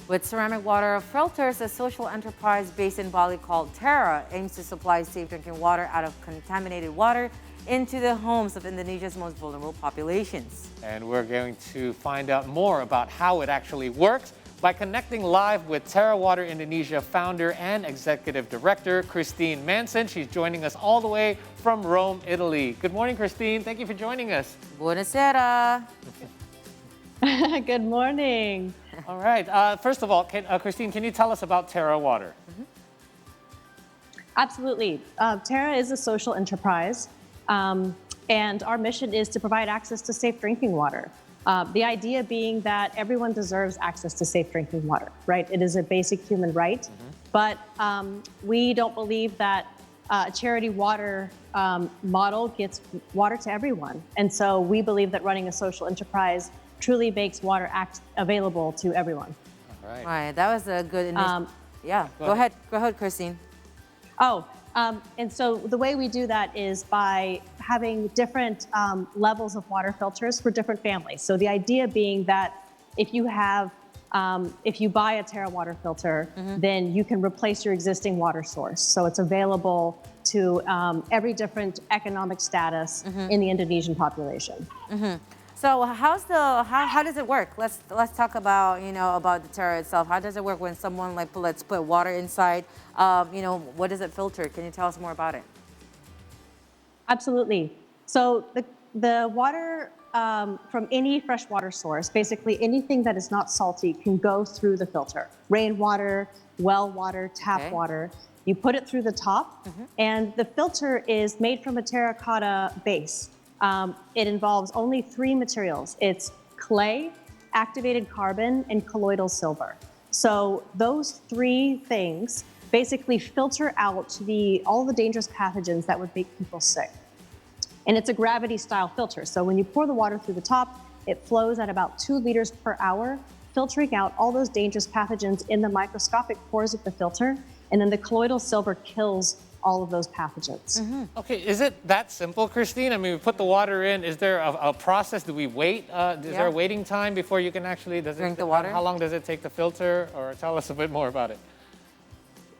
With ceramic water filters, a social enterprise based in Bali called Terra aims to supply safe drinking water out of contaminated water into the homes of Indonesia's most vulnerable populations. And we're going to find out more about how it actually works by connecting live with Terra Water Indonesia founder and executive director, Christine Manson. She's joining us all the way from Rome, Italy. Good morning, Christine. Thank you for joining us. Buonasera. Good morning. All right. First of all, Christine, can you tell us about Terra Water? Absolutely. Terra is a social enterprise, and our mission is to provide access to safe drinking water. The idea being that everyone deserves access to safe drinking water, right? It is a basic human right, but we don't believe that a charity water model gets water to everyone. And so we believe that running a social enterprise truly makes water available to everyone. All right. All right, that was a good initiative. Yeah, go ahead, Christine. And so the way we do that is by having different levels of water filters for different families. So the idea being that if you buy a Terra water filter, then you can replace your existing water source. So it's available to every different economic status in the Indonesian population. So how does it work? Let's talk about about the Terra itself. How does it work when someone let's put water inside? What does it filter? Can you tell us more about it? Absolutely. So the water from any freshwater source, basically anything that is not salty, can go through the filter. Rainwater, well water, tap water. You put it through the top, and the filter is made from a terracotta base. It involves only 3 materials. It's clay, activated carbon, and colloidal silver. So those 3 things basically filter out all the dangerous pathogens that would make people sick. And it's a gravity-style filter. So when you pour the water through the top, it flows at about 2 liters per hour, filtering out all those dangerous pathogens in the microscopic pores of the filter. And then the colloidal silver kills all of those pathogens. Okay, is it that simple, Christine? I mean, we put the water in. Is there a process? Do we wait? Is there a waiting time before you can actually drink the water? How long does it take to filter? Or tell us a bit more about it.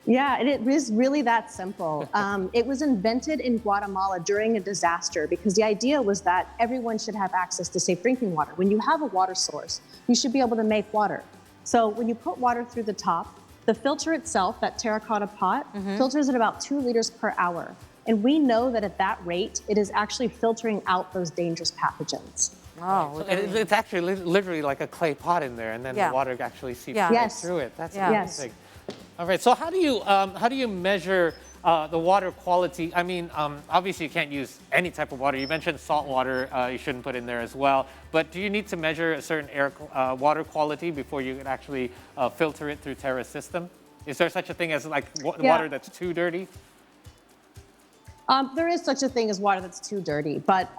Yeah, it is really that simple. It was invented in Guatemala during a disaster because the idea was that everyone should have access to safe drinking water. When you have a water source, you should be able to make water. So when you put water through the top, the filter itself, that terracotta pot, filters at about 2 liters per hour. And we know that at that rate, it is actually filtering out those dangerous pathogens. Oh, so it's actually literally like a clay pot in there, and then the water actually seeps right through it. That's amazing. All right, so how do you measure the water quality? I mean, obviously you can't use any type of water. You mentioned salt water, you shouldn't put in there as well. But do you need to measure a certain water quality before you can actually filter it through Terra's system? Is there such a thing as water that's too dirty? There is such a thing as water that's too dirty. But,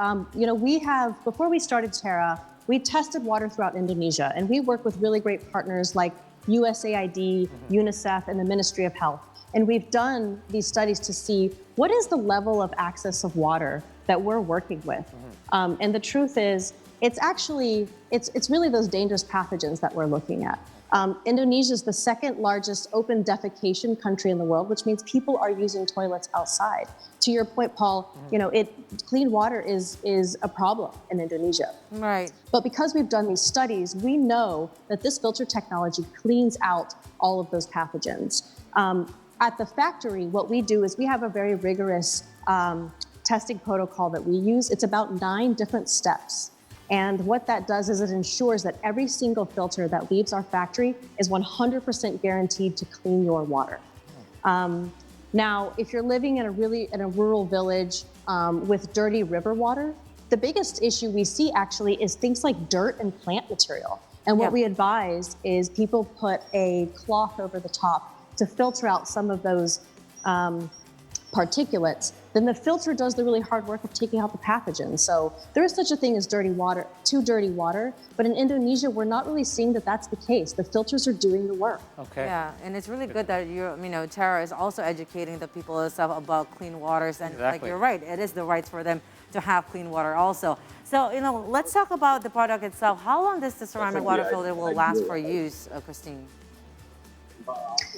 before we started Terra, we tested water throughout Indonesia. And we work with really great partners like USAID, UNICEF, and the Ministry of Health. And we've done these studies to see what is the level of access of water that we're working with. And the truth is, it's really those dangerous pathogens that we're looking at. Indonesia is the 2nd largest open defecation country in the world, which means people are using toilets outside. To your point, Paul, clean water is a problem in Indonesia. Right. But because we've done these studies, we know that this filter technology cleans out all of those pathogens. At the factory, what we do is we have a very rigorous testing protocol that we use. It's about 9 different steps. And what that does is it ensures that every single filter that leaves our factory is 100% guaranteed to clean your water. Now, if you're living in a rural village with dirty river water, the biggest issue we see actually is things like dirt and plant material. And what we advise is people put a cloth over the top to filter out some of those particulates. Then the filter does the really hard work of taking out the pathogens. So there is such a thing as too dirty water, but in Indonesia, we're not really seeing that that's the case. The filters are doing the work. Okay. Yeah, and it's really good that Terra is also educating the people itself about clean waters, and like you're right, it is the right for them to have clean water also. So let's talk about the product itself. How long does the ceramic water filter will last for use, Christine?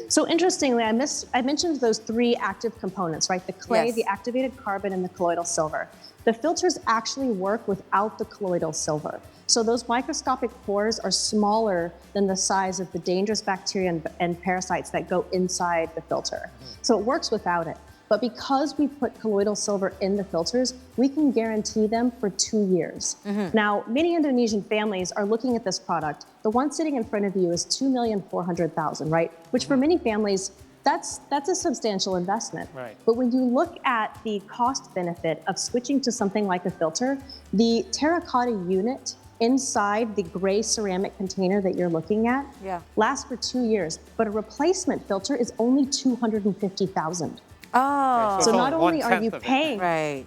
So interestingly, I mentioned those three active components, right? The clay, Yes. the activated carbon, and the colloidal silver. The filters actually work without the colloidal silver. So those microscopic pores are smaller than the size of the dangerous bacteria and parasites that go inside the filter. So it works without it. But because we put colloidal silver in the filters, we can guarantee them for 2 years. Now, many Indonesian families are looking at this product. The one sitting in front of you is 2,400,000, right? Which for many families, that's a substantial investment. Right. But when you look at the cost benefit of switching to something like a filter, the terracotta unit inside the gray ceramic container that you're looking at lasts for 2 years, but a replacement filter is only 250,000. Oh. So not only are you paying, Right.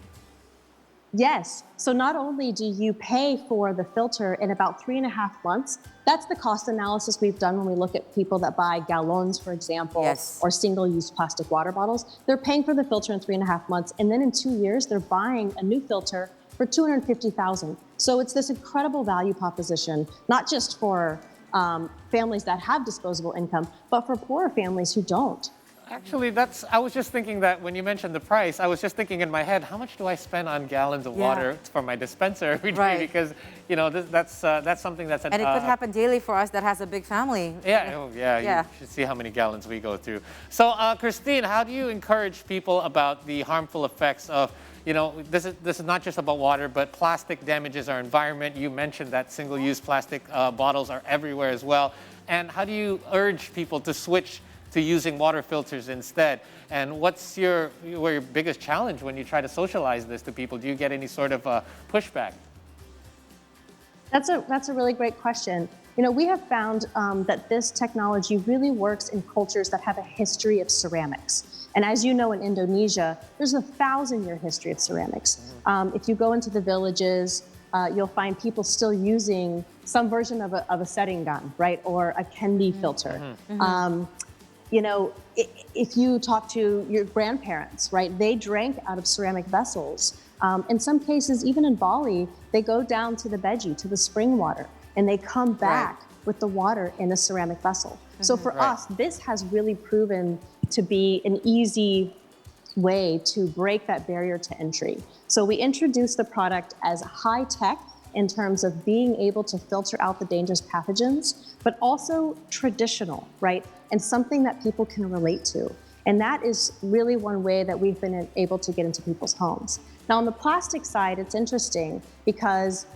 yes, so not only do you pay for the filter in about 3.5 months, that's the cost analysis we've done when we look at people that buy gallons, for example, or single-use plastic water bottles. They're paying for the filter in 3.5 months, and then in 2 years, they're buying a new filter for 250,000. So it's this incredible value proposition, not just for families that have disposable income, but for poorer families who don't. Actually, I was just thinking that when you mentioned the price, I was just thinking in my head, how much do I spend on gallons of water for my dispenser every day? Because, you know, that's something that's... And it could happen daily for us that has a big family. Yeah, you should see how many gallons we go through. So, Christine, how do you encourage people about the harmful effects of, you know, this is not just about water, but plastic damages our environment. You mentioned that single-use plastic bottles are everywhere as well. And how do you urge people to switch to using water filters instead? And what's your biggest challenge when you try to socialize this to people? Do you get any sort of pushback? That's a really great question. You know, we have found that this technology really works in cultures that have a history of ceramics. And as you know, in Indonesia, there's a 1,000-year history of ceramics. If you go into the villages, you'll find people still using some version of a setting gun, right? Or a kendi filter. You know, if you talk to your grandparents, right, they drank out of ceramic vessels. In some cases, even in Bali, they go down to the beji, to the spring water, and they come back with the water in a ceramic vessel. So for us, this has really proven to be an easy way to break that barrier to entry. So we introduced the product as high tech in terms of being able to filter out the dangerous pathogens, but also traditional, right? And something that people can relate to. And that is really one way that we've been able to get into people's homes. Now, on the plastic side, it's interesting because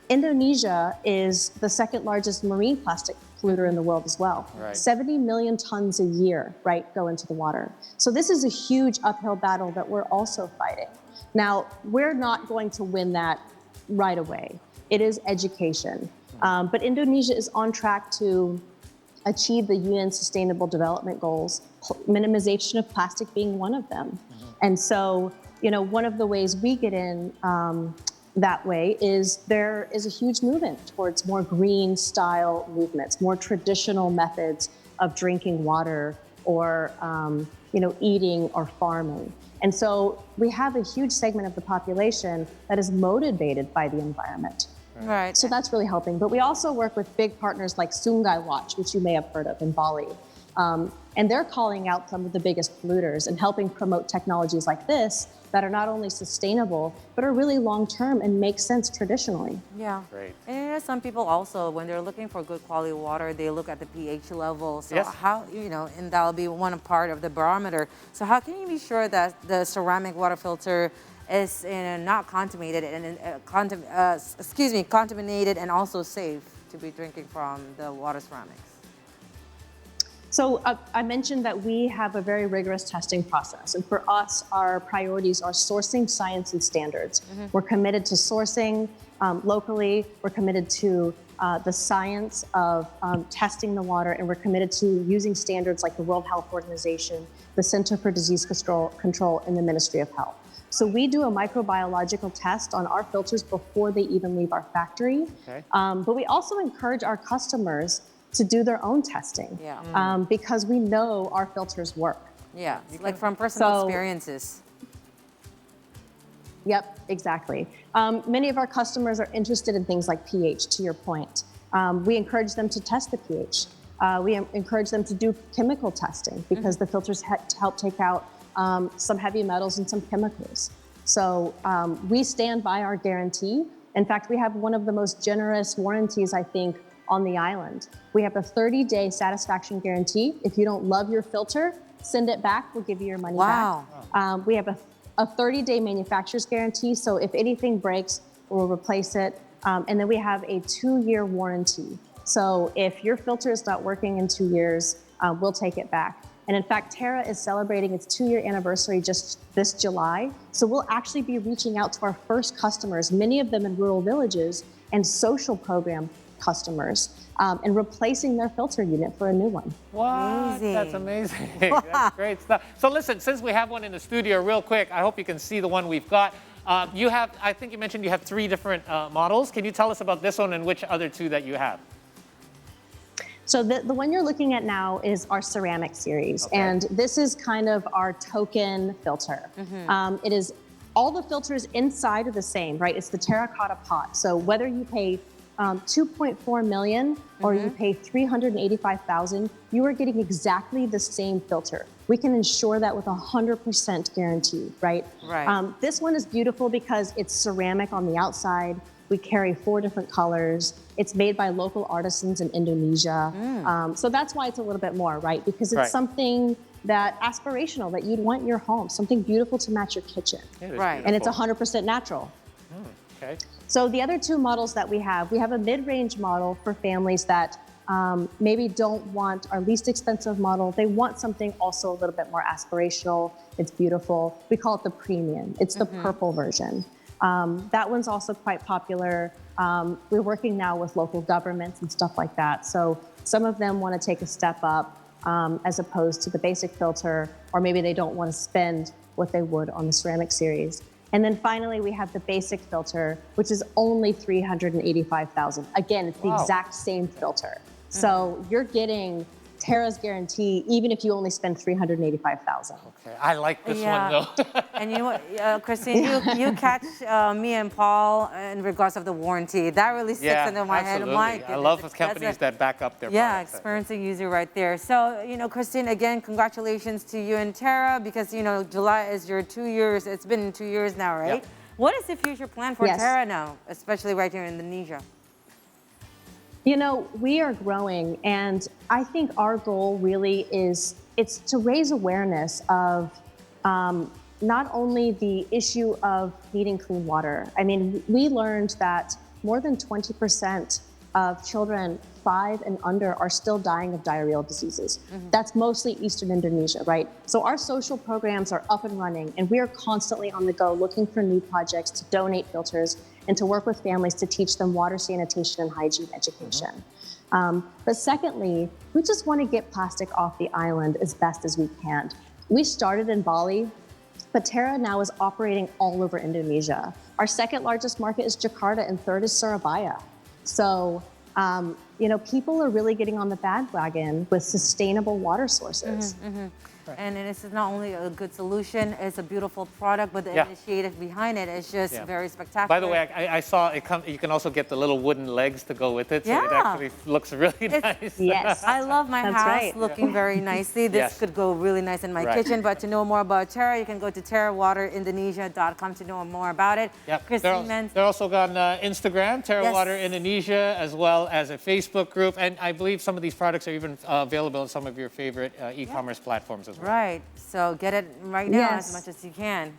Indonesia is the second largest marine plastic polluter in the world as well. 70 million tons a year, right, go into the water. So this is a huge uphill battle that we're also fighting. Now, we're not going to win that right away. It is education. But Indonesia is on track to achieve the UN Sustainable Development Goals, minimization of plastic being one of them. And so, you know, one of the ways we get in that way is there is a huge movement towards more green style movements, more traditional methods of drinking water or, you know, eating or farming. And so we have a huge segment of the population that is motivated by the environment. Right. So that's really helping. But we also work with big partners like Sungai Watch, which you may have heard of in Bali. And they're calling out some of the biggest polluters and helping promote technologies like this that are not only sustainable, but are really long-term and make sense traditionally. Yeah. Great. And you know, some people also, when they're looking for good quality water, they look at the pH level. So how, you know, and that'll be one part of the barometer. So how can you be sure that the ceramic water filter is not contaminated and contaminated and also safe to be drinking from the water ceramics? So I mentioned that we have a very rigorous testing process. And for us, our priorities are sourcing, science, and standards. We're committed to sourcing locally. We're committed to the science of testing the water. And we're committed to using standards like the World Health Organization, the Center for Disease Control, and the Ministry of Health. So we do a microbiological test on our filters before they even leave our factory. But we also encourage our customers to do their own testing because we know our filters work. Yeah, like from personal experiences. Yep, exactly. Many of our customers are interested in things like pH, to your point. We encourage them to test the pH. We encourage them to do chemical testing because the filters help take out some heavy metals and some chemicals. So we stand by our guarantee. In fact, we have one of the most generous warranties, I think, on the island. We have a 30-day satisfaction guarantee. If you don't love your filter, send it back, we'll give you your money back. We have a 30-day manufacturer's guarantee, so if anything breaks, we'll replace it. And then we have a 2-year warranty. So if your filter is not working in 2 years, we'll take it back. And in fact, Terra is celebrating its 2-year anniversary just this July. So we'll actually be reaching out to our first customers, many of them in rural villages and social program customers, and replacing their filter unit for a new one. What? Amazing. That's amazing. That's great stuff. So listen, since we have one in the studio real quick, I hope you can see the one we've got. You have, I think you mentioned you have 3 different models. Can you tell us about this one and which other 2 that you have? So the one you're looking at now is our ceramic series. Okay. And this is kind of our token filter. It is, all the filters inside are the same, right? It's the terracotta pot. So whether you pay 2.4 million or you pay 385,000, you are getting exactly the same filter. We can ensure that with 100% guarantee, right? This one is beautiful because it's ceramic on the outside. We carry 4 different colors. It's made by local artisans in Indonesia. So that's why it's a little bit more, right? Because it's something that aspirational that you'd want in your home, something beautiful to match your kitchen. And it's 100% natural. Okay. So the other 2 models that we have a mid-range model for families that maybe don't want our least expensive model. They want something also a little bit more aspirational. It's beautiful. We call it the premium. It's the purple version. That one's also quite popular. We're working now with local governments and stuff like that. So some of them want to take a step up as opposed to the basic filter, or maybe they don't want to spend what they would on the ceramic series. And then finally, we have the basic filter, which is only $385,000. Again, it's the exact same filter. So you're getting Terra's guarantee, even if you only spend $385,000. Okay, I like this one though. And you know what, Christine, you catch me and Paul in regards of the warranty. That really sticks into my head. My goodness, I love companies that back up their products. Experiencing user right there. So, you know, Christine, again, congratulations to you and Terra, because, you know, July is your 2 years. It's been 2 years now, right? What is the future plan for Terra now, especially right here in Indonesia? You know, we are growing, and I think our goal really is, it's to raise awareness of not only the issue of needing clean water. I mean, we learned that more than 20% of children 5 and under are still dying of diarrheal diseases. That's mostly Eastern Indonesia, right? So our social programs are up and running, and we are constantly on the go looking for new projects to donate filters and to work with families to teach them water sanitation and hygiene education. But secondly, we just want to get plastic off the island as best as we can. We started in Bali, but Terra now is operating all over Indonesia. Our 2nd largest market is Jakarta, and 3rd is Surabaya. So, you know, people are really getting on the bandwagon with sustainable water sources. And this is not only a good solution, it's a beautiful product, but the initiative behind it is just very spectacular. By the way, I saw it you can also get the little wooden legs to go with it, so it actually looks really nice. Yes. I love my house looking very nicely. This could go really nice in my kitchen, but to know more about Terra, you can go to terrawaterindonesia.com to know more about it. They're also on Instagram, Terra Water Indonesia, as well as a Facebook group, and I believe some of these products are even available on some of your favorite e-commerce platforms as well. Right, so get it right now as much as you can.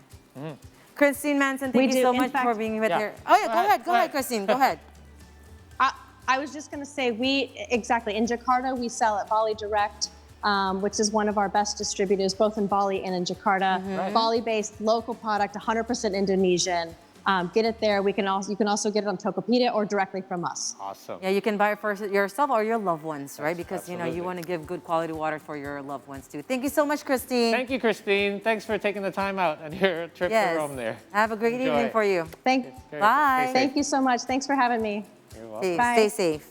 Christine Manson, thank you so much for being with here. Oh yeah, go ahead, Christine, go ahead. I was just going to say, in Jakarta, we sell at Bali Direct, which is one of our best distributors, both in Bali and in Jakarta. Bali-based, local product, 100% Indonesian. Get it there. You can also get it on Tokopedia or directly from us. Awesome. Yeah, you can buy it for yourself or your loved ones, right? Because you know you want to give good quality water for your loved ones too. Thank you so much, Christine. Thank you, Christine. Thanks for taking the time out on your trip to Rome there. Have a great evening for you. Bye. Thank you so much. Thanks for having me. You're welcome. Stay safe.